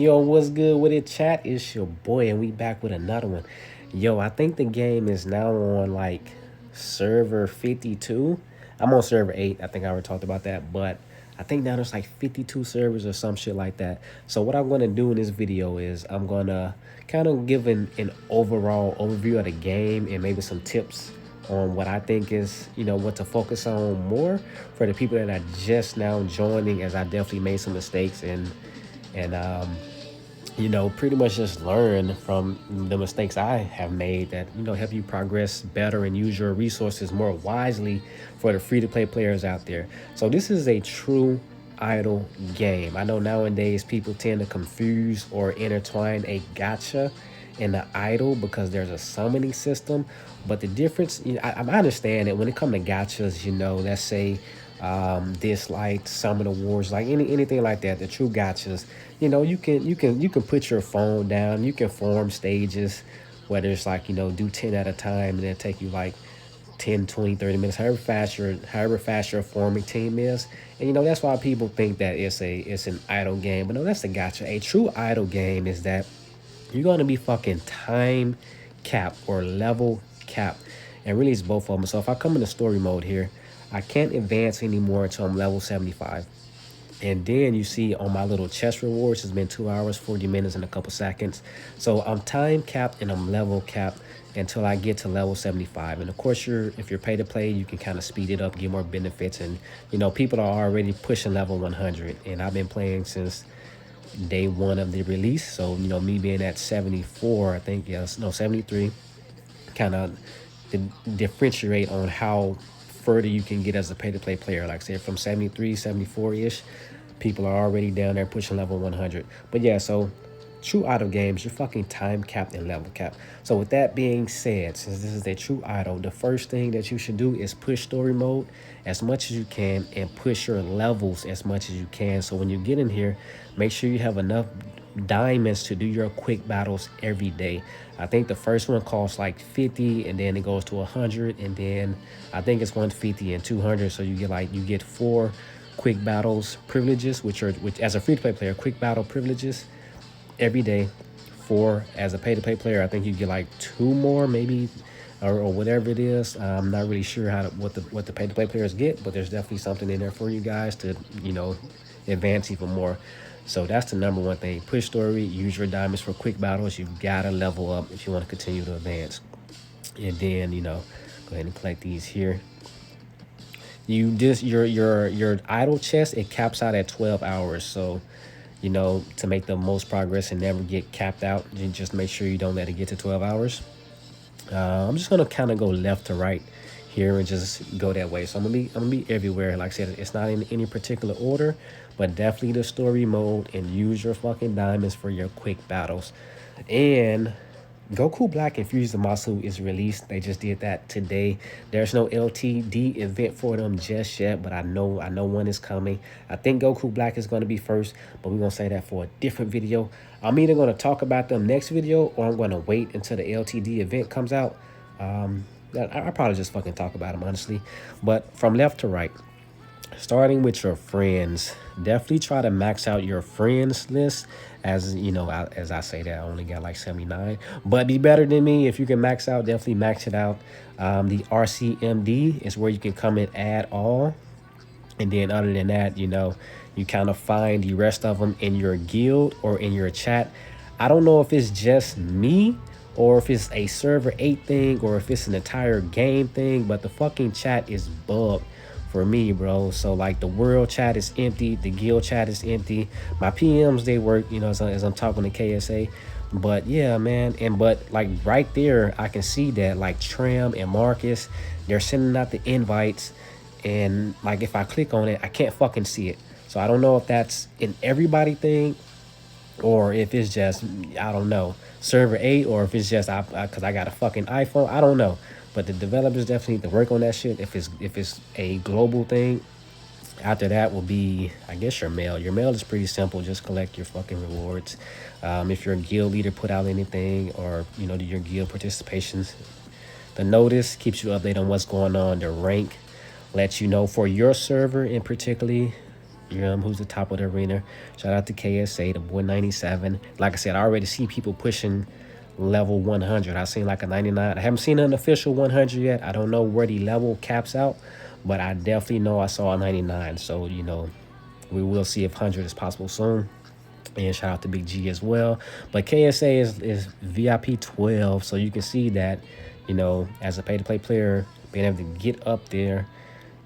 Yo, what's good with it, chat? It's your boy, and we back with another one. Yo, I think the game is now on like server 52. I'm on server 8. I think I already talked about that, but I think now there's like 52 servers or some shit like that. So what I'm gonna do in this video is I'm gonna kind of give an overall overview of the game and maybe some tips on what I think is, what to focus on more for the people that are just now joining, as I definitely made some mistakes and pretty much just learn from the mistakes I have made that, help you progress better and use your resources more wisely for the free to play players out there. So this is a true idle game. I know nowadays people tend to confuse or intertwine a gacha and the idle because there's a summoning system. But the difference, I understand that when it comes to gachas, let's say disliked summon awards, like anything like that, the true gotchas, you can put your phone down, you can form stages, whether it's like, do 10 at a time and then take you like 10, 20, 30 minutes, however fast your forming team is. And that's why people think that it's an idle game. But no, that's a gotcha. A true idle game is that you're going to be fucking time capped or level capped. And really it's both of them. So if I come into story mode here, I can't advance anymore until I'm level 75. And then you see on my little chest rewards, it's been 2 hours, 40 minutes, and a couple seconds. So I'm time capped and I'm level capped until I get to level 75. And of course, if you're pay to play, you can kind of speed it up, get more benefits. And, people are already pushing level 100. And I've been playing since day one of the release. So, me being at 74, I think, yes, no, 73, kind of differentiate on how further you can get as a pay-to-play player. Like say from 73, 74-ish, people are already down there pushing level 100. But yeah, so true idle games, you're fucking time capped and level capped. So with that being said, since this is a true idle, the first thing that you should do is push story mode as much as you can and push your levels as much as you can. So when you get in here, make sure you have enough diamonds to do your quick battles every day. I think the first one costs like 50 and then it goes to 100 and then I think it's 150 and 200. So you get 4 quick battles privileges, which as a free to play player, quick battle privileges every day. 4 as a pay to play player, I think you get like 2 more maybe, or whatever it is. I'm not really sure what the pay to play players get, but there's definitely something in there for you guys to advance even more. So that's the number one thing. Push story, use your diamonds for quick battles. You've got to level up if you want to continue to advance. And then, go ahead and collect these here. You just your idle chest, it caps out at 12 hours. So, to make the most progress and never get capped out, you just make sure you don't let it get to 12 hours. I'm just gonna kind of go left to right here and just go that way. So I'm gonna be everywhere. Like I said, it's not in any particular order, but definitely the story mode and use your fucking diamonds for your quick battles. And Goku Black Infused Zamasu is released. They just did that today. There's no LTD event for them just yet, but I know one is coming. I think Goku Black is going to be first, but we're going to say that for a different video. I'm either going to talk about them next video or I'm going to wait until the LTD event comes out. I'll probably just fucking talk about them, honestly. But from left to right, starting with your friends, definitely try to max out your friends list. As I say that, I only got like 79, but be better than me. If you can max out, definitely max it out. The RCMD is where you can come and add all, and then other than that, you kind of find the rest of them in your guild or in your chat. I don't know if it's just me or if it's a server 8 thing or if it's an entire game thing, but the fucking chat is bugged for me, bro. So like the world chat is empty, the guild chat is empty. My PMs, they work, as I'm talking to KSA. But yeah, man, but like right there, I can see that like Tram and Marcus, they're sending out the invites, and like if I click on it, I can't fucking see it. So I don't know if that's an everybody thing or if it's just, I don't know, server 8, or if it's just because I got a fucking iPhone. I don't know. But the developers definitely need to work on that shit if it's a global thing. After that will be, I guess, your mail. Your mail is pretty simple. Just collect your fucking rewards. If your guild leader put out anything or, do your guild participations. The notice keeps you updated on what's going on. The rank lets you know for your server in particularly who's the top of the arena. Shout out to KSA, the boy 97. Like I said, I already see people pushing level 100. I seen like a 99. I haven't seen an official 100 yet. I don't know where the level caps out, but I definitely know I saw a 99. So, we will see if 100 is possible soon. And shout out to Big G as well. But KSA is VIP 12, so you can see that, as a pay-to-play player, being able to get up there,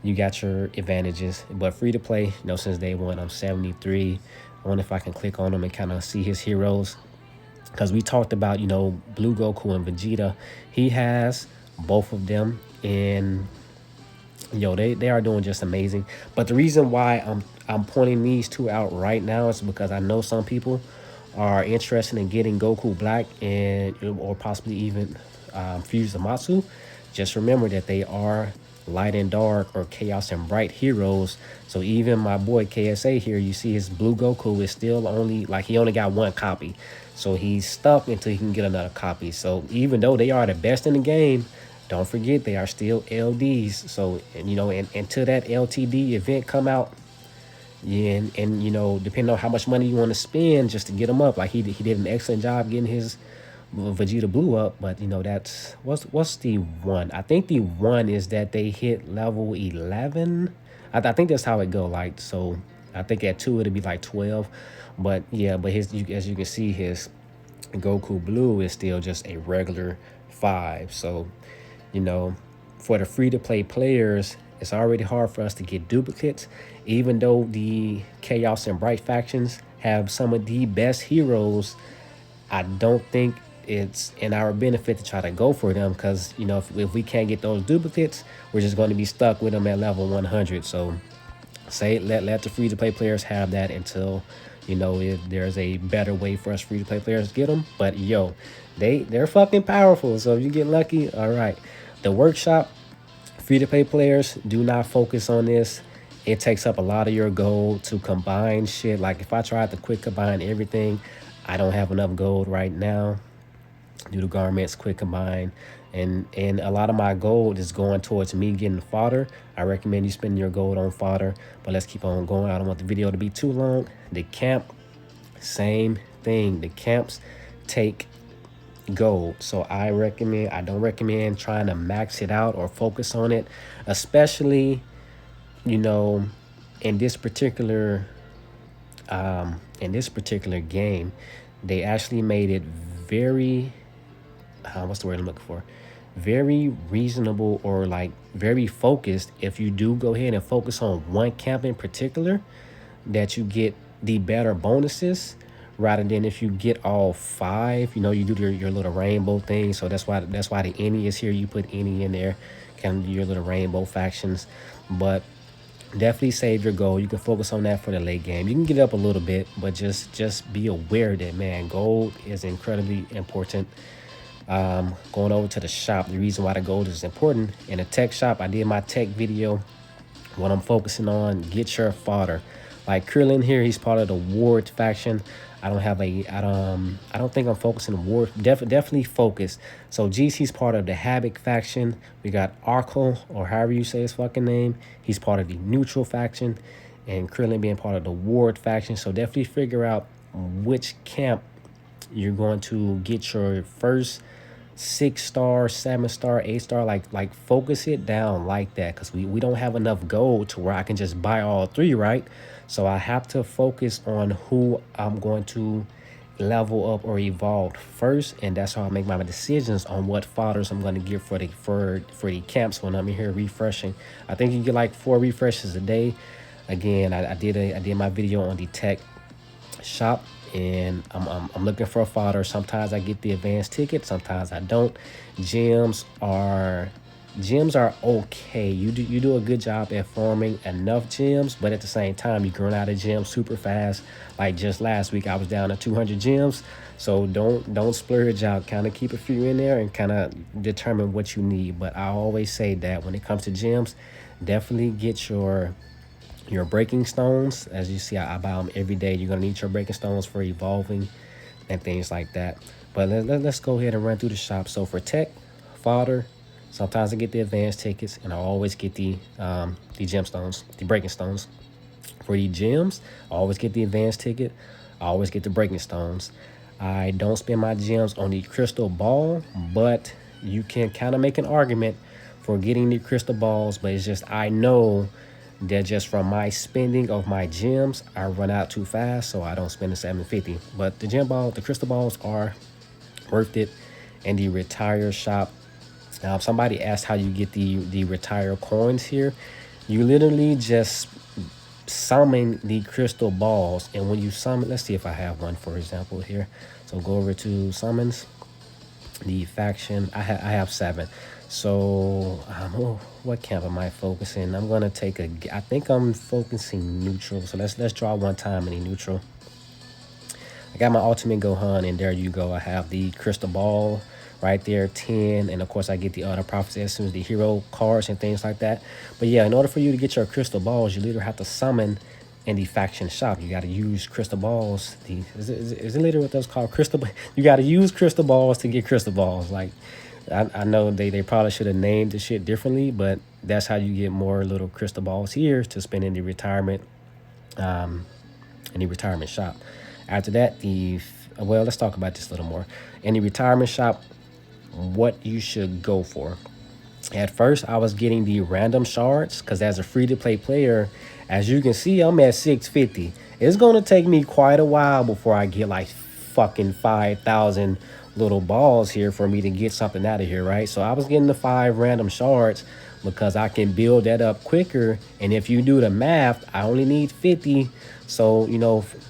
you got your advantages. But free to play, since day one, I'm 73. I wonder if I can click on him and kind of see his heroes. Because we talked about, Blue Goku and Vegeta. He has both of them. And they are doing just amazing. But the reason why I'm pointing these two out right now is because I know some people are interested in getting Goku Black and or possibly even Fuse Zamasu. Just remember that they are light and dark or chaos and bright heroes. So even my boy KSA here, you see his Blue Goku is still only he only got one copy. So he's stuck until he can get another copy. So even though they are the best in the game, don't forget they are still LDs. So and until that LTD event come out, yeah, and depending on how much money you want to spend just to get them up, like he did an excellent job getting his Vegeta Blue up. But that's what's the one? I think the one is that they hit level 11. I think that's how it go. So I think at 2 it'll be 12. But yeah, but as you can see, his Goku Blue is still just a regular 5. So for the free-to-play players, it's already hard for us to get duplicates, even though the Chaos and Bright factions have some of the best heroes. I don't think it's in our benefit to try to go for them because, if we can't get those duplicates, we're just going to be stuck with them at level 100. So let the free-to-play players have that until, if there's a better way for us free-to-play players to get them. But, they're fucking powerful. So if you get lucky, all right. The workshop, free-to-play players, do not focus on this. It takes up a lot of your gold to combine shit. Like if I tried to quick combine everything, I don't have enough gold right now. Do the garments, quick combine. And a lot of my gold is going towards me getting fodder. I recommend you spend your gold on fodder. But let's keep on going. I don't want the video to be too long. The camp, same thing. The camps take gold. So I don't recommend trying to max it out or focus on it, especially in this particular game. They actually made it very what's the word I'm looking for, very reasonable or very focused. If you do go ahead and focus on one camp in particular, that you get the better bonuses rather than if you get all 5. You do your little rainbow thing. So that's why the any is here. You put any in there, kind of do your little rainbow factions. But definitely save your gold. You can focus on that for the late game. You can get it up a little bit, but just be aware that, man, gold is incredibly important. Going over to the shop, the reason why the gold is important in a tech shop, I did my tech video. What I'm focusing on, get your fodder. Like Krillin here, he's part of the Ward faction. I don't think I'm focusing Ward. Definitely focus. So GC's part of the Havoc faction. We got Arco, or however you say his fucking name. He's part of the Neutral faction, and Krillin being part of the Ward faction. So definitely figure out which camp you're going to get your first 6-star, 7-star, 8-star. Like focus it down like that, because we don't have enough gold to where I can just buy all 3, right? So I have to focus on who I'm going to level up or evolve first, and that's how I make my decisions on what fodders I'm going to give for the camps when I'm in here refreshing. I think you get 4 refreshes a day. Again, I did my video on the tech shop, and I'm looking for a fodder. Sometimes I get the advanced ticket, sometimes I don't. Gems are okay. You do a good job at farming enough gems, but at the same time you run out of gems super fast. Like just last week I was down to 200 gems. So don't splurge out. Kind of keep a few in there and kind of determine what you need. But I always say that when it comes to gems, definitely get your breaking stones. As you see, I buy them every day. You're gonna need your breaking stones for evolving and things like that. But let's go ahead and run through the shop. So for tech, fodder, sometimes I get the advanced tickets, and I always get the gemstones, the breaking stones. For the gems, I always get the advanced ticket. I always get the breaking stones. I don't spend my gems on the crystal ball, but you can kind of make an argument for getting the crystal balls. But it's just I know that just from my spending of my gems, I run out too fast, so I don't spend the 750. But the crystal balls are worth it. And the retire shop. Somebody asked how you get the retire coins here. You literally just summon the crystal balls, and when you summon, let's see if I have one for example here. So go over to summons, the faction. I have 7. So what camp am I focusing? I'm gonna take a, I think I'm focusing neutral. So let's draw one time in the neutral. I got my ultimate Gohan, and there you go. I have the crystal ball right there, 10, and of course I get the other prophecy essence, the hero cards and things like that. But yeah, in order for you to get your crystal balls, you literally have to summon in the faction shop. You got to use crystal balls. Is it literally what those called crystal? You got to use crystal balls to get crystal balls. Like I know they probably should have named the shit differently, but that's how you get more little crystal balls here to spend in the retirement, in the retirement shop. After that, well, let's talk about this a little more. In the retirement shop, what you should go for. At first, I was getting the random shards because as a free-to-play player, as you can see, I'm at 650. It's going to take me quite a while before I get like fucking 5,000 little balls here for me to get something out of here, right? So I was getting the 5 random shards because I can build that up quicker. And if you do the math, I only need 50. So,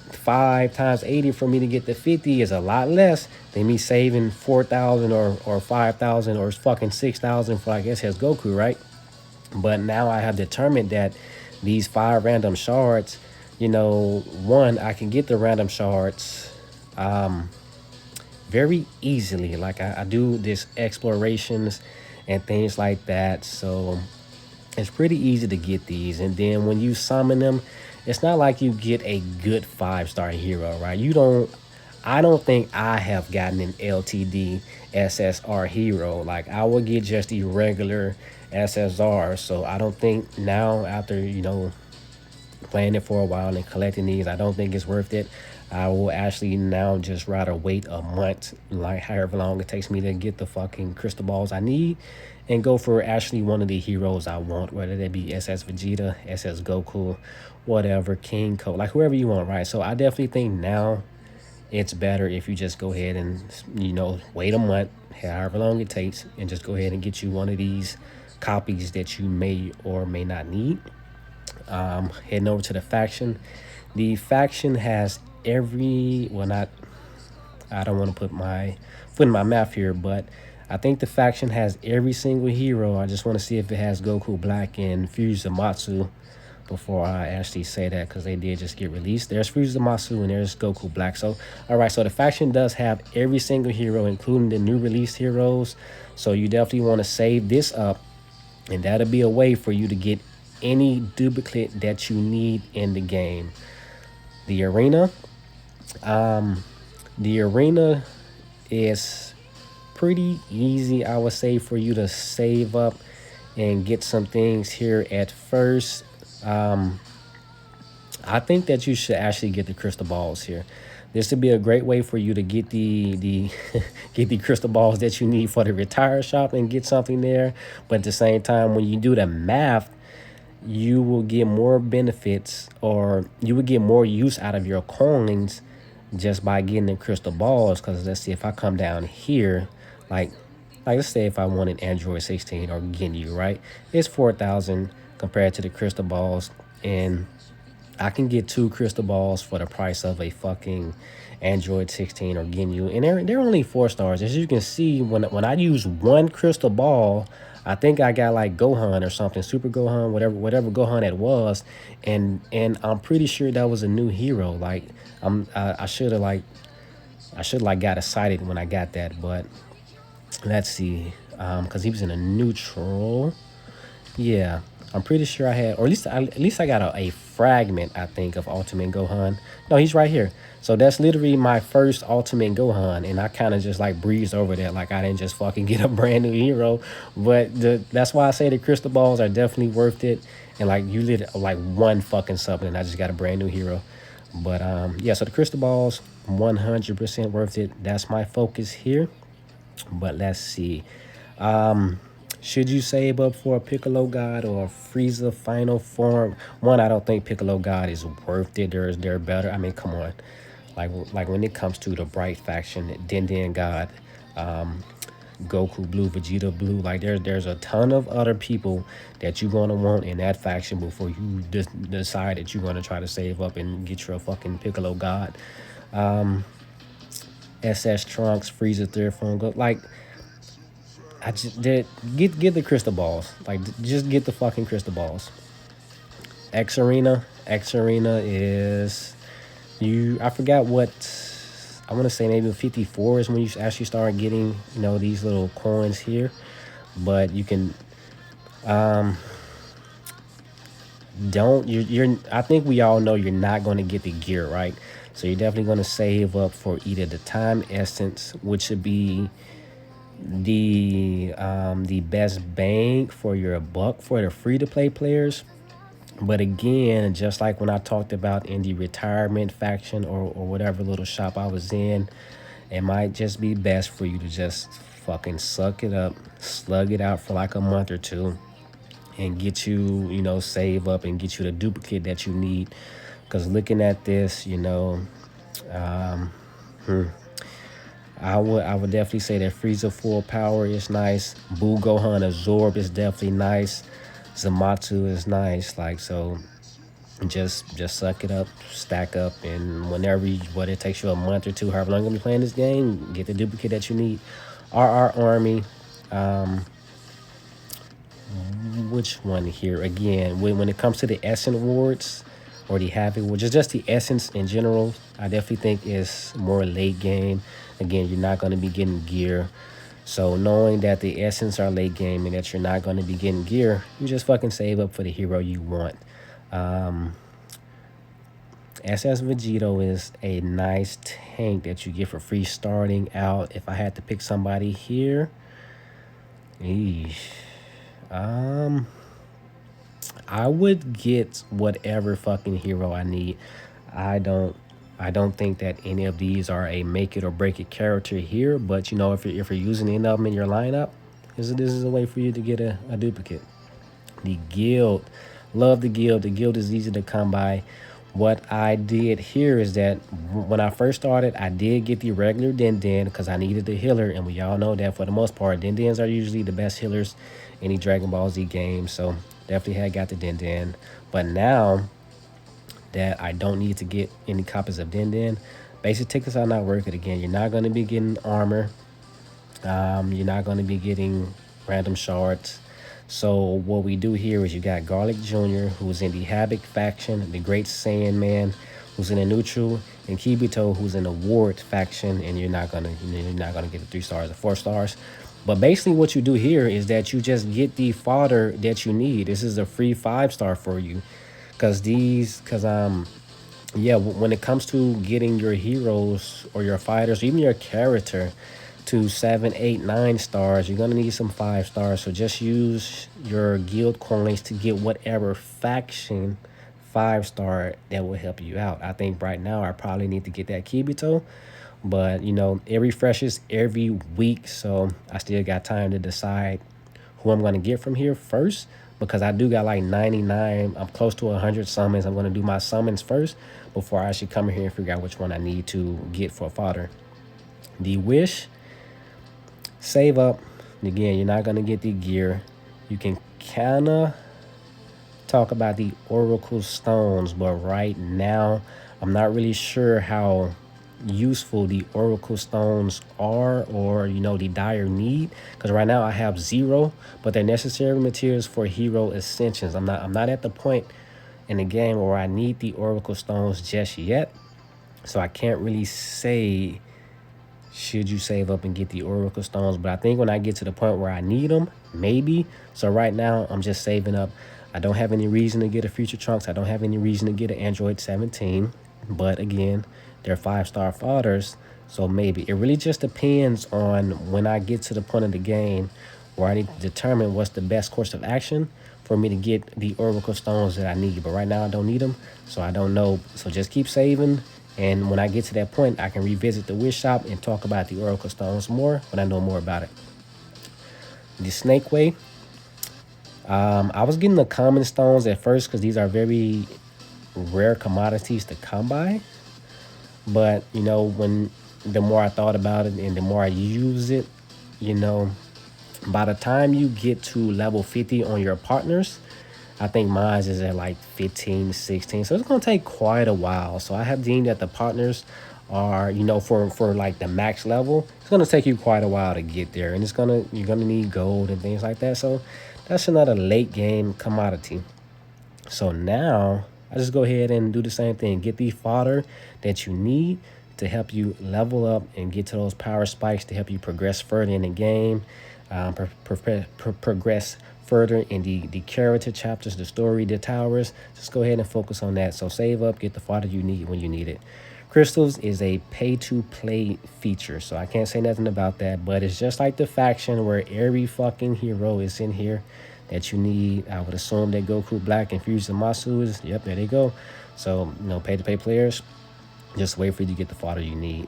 5 times 80 for me to get the 50 is a lot less than me saving 4,000 or 5,000 or fucking 6,000 for, I guess, has Goku, right? But now I have determined that these 5 random shards, one, I can get the random shards very easily. Like I do this explorations and things like that. So it's pretty easy to get these. And then when you summon them, it's not like you get a good 5-star hero, right? I don't think I have gotten an LTD SSR hero. Like I will get just the regular SSR. So I don't think now, after, playing it for a while and collecting these, I don't think it's worth it. I will actually now just rather wait a month, like however long it takes me to get the fucking crystal balls I need, and go for actually one of the heroes I want, whether that be SS Vegeta, SS Goku, whatever, King Code, like whoever you want, right? So I definitely think now it's better if you just go ahead and, wait a month, however long it takes, and just go ahead and get you one of these copies that you may or may not need. Heading over to the faction. The faction has not, I don't want to put my foot in my mouth here, but I think the faction has every single hero. I just want to see if it has Goku Black and Fuzamatsu before I actually say that, because they did just get released. There's Fuzamatsu and there's Goku Black. So, all right, so the faction does have every single hero, including the new released heroes. So you definitely want to save this up, and that'll be a way for you to get any duplicate that you need in the game. The arena. The arena is pretty easy, I would say, for you to save up and get some things here at first. I think that you should actually get the crystal balls here. This would be a great way for you to get the get the crystal balls that you need for the retire shop and get something there. But at the same time, when you do the math, you will get more benefits, or you will get more use out of your coins just by getting the crystal balls. Because let's see, if I come down here, like let's say if I wanted Android 16 or Ginyu, right? It's 4,000 compared to the crystal balls, and I can get 2 crystal balls for the price of a fucking Android 16 or Ginyu, and they're only 4 stars. As you can see, when I use 1 crystal ball, I think I got like Gohan or something, Super Gohan, whatever Gohan it was, and I'm pretty sure that was a new hero. Like I should have got excited when I got that, but let's see, because he was in a neutral. Yeah. I'm pretty sure I had, or at least I got a fragment, I think, of Ultimate Gohan. No, he's right here. So that's literally my first Ultimate Gohan, and I kind of just like breezed over that, like I didn't just fucking get a brand new hero. But that's why I say the crystal balls are definitely worth it. And like you lit like one fucking something, and I just got a brand new hero. But yeah, so the crystal balls, 100% worth it. That's my focus here. But let's see. Should you save up for a Piccolo God or a Frieza final form? One, I don't think Piccolo God is worth it. They're better. I mean, come on. Like when it comes to the Bright faction, Den Den God, Goku Blue, Vegeta Blue, like there's a ton of other people that you're gonna want in that faction before you decide that you're gonna try to save up and get your fucking Piccolo God. SS Trunks, Frieza third form, go like I just did get the crystal balls. Like just get the fucking crystal balls. X Arena. X Arena is you I forgot what I want to say maybe 54 is when you actually start getting, these little coins here. But you can don't you're I think we all know you're not going to get the gear, right? So you're definitely going to save up for either the time essence, which should be the best bang for your buck for the free to play players. But again, just like when I talked about in the retirement faction or whatever little shop I was in, it might just be best for you to just fucking suck it up, slug it out for like a month or two, and get you, save up and get you the duplicate that you need. Because looking at this, um, hmm, I would definitely say that Frieza full power is nice. Buu Gohan Absorb is definitely nice. Zamasu is nice. Like so, just suck it up, stack up, and what it takes you a month or two, however long you're gonna be playing this game, get the duplicate that you need. RR Army, which one here again? When it comes to the Essence Awards or the Havoc, which is just the Essence in general, I definitely think is more late game. Again, you're not going to be getting gear. So knowing that the Essence are late game and that you're not going to be getting gear, you just fucking save up for the hero you want. SS Vegito is a nice tank that you get for free starting out. If I had to pick somebody here, eesh, I would get whatever fucking hero I need. I don't I don't think that any of these are a make it or break it character here, but if you're using any of them in your lineup, this is a way for you to get a duplicate. The guild, love the guild. The guild is easy to come by. What I did here is that when I first started, I did get the regular Den Den because I needed the healer, and we all know that for the most part, Den Dens are usually the best healers in any Dragon Ball Z game. So definitely had got the Den Den. But now that I don't need to get any copies of Den Den, basic tickets are not worth it. Again, you're not going to be getting armor. You're not going to be getting random shards. So what we do here is you got Garlic Jr., who's in the Havoc faction, the Great Saiyan Man, who's in the neutral, and Kibito, who's in the Ward faction, and you're not gonna get the 3 stars or 4 stars. But basically what you do here is that you just get the fodder that you need. This is a free 5-star for you. Yeah, when it comes to getting your heroes or your fighters, even your character, to 7, 8, 9 stars, you're gonna need some 5 stars. So just use your guild coins to get whatever faction 5-star that will help you out. I think right now I probably need to get that Kibito, but it refreshes every week, so I still got time to decide who I'm gonna get from here first, because I do got like 99. I'm close to 100 summons. I'm gonna do my summons first before I actually come here and figure out which one I need to get for fodder. The wish. Save up. Again, you're not going to get the gear. You can kind of talk about the Oracle Stones, but right now, I'm not really sure how useful the Oracle Stones are, or, the dire need. Because right now I have 0, but they're necessary materials for hero ascensions. I'm not at the point in the game where I need the Oracle Stones just yet. So I can't really say should you save up and get the Oracle Stones, but I think when I get to the point where I need them, maybe. So right now I'm just saving up. I don't have any reason to get a Future Trunks. I don't have any reason to get an Android 17. But again, they're 5-star fathers. So maybe it really just depends on when I get to the point of the game where I need to determine what's the best course of action for me to get the Oracle Stones that I need. But right now I don't need them, so I don't know. So just keep saving. And when I get to that point, I can revisit the wish shop and talk about the Oracle Stones more when I know more about it. The Snake Way. I was getting the common stones at first because these are very rare commodities to come by. But, you know, when the more I thought about it and the more I use it, you know, by the time you get to level 50 on your partners, I think mine is at like 15, 16. So it's going to take quite a while. So I have deemed that the partners are, you know, for like the max level, it's going to take you quite a while to get there. And you're going to need gold and things like that. So that's another late game commodity. So now I just go ahead and do the same thing. Get the fodder that you need to help you level up and get to those power spikes to help you progress further in the game, progress further in the character chapters, the story, the towers. Just go ahead and focus on that. So save up, get the fodder you need when you need it. Crystals is a pay-to-play feature, so I can't say nothing about that, but it's just like the faction where every fucking hero is in here that you need. I would assume that Goku Black and Fusion Masu is, yep, there they go. So, you know, pay-to-play players, just wait for you to get the fodder you need.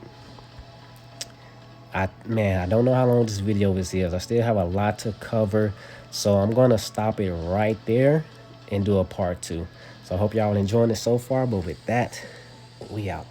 I don't know how long this video is. I still have a lot to cover, so I'm going to stop it right there and do a part 2. So I hope y'all are enjoying it so far, but with that, we out.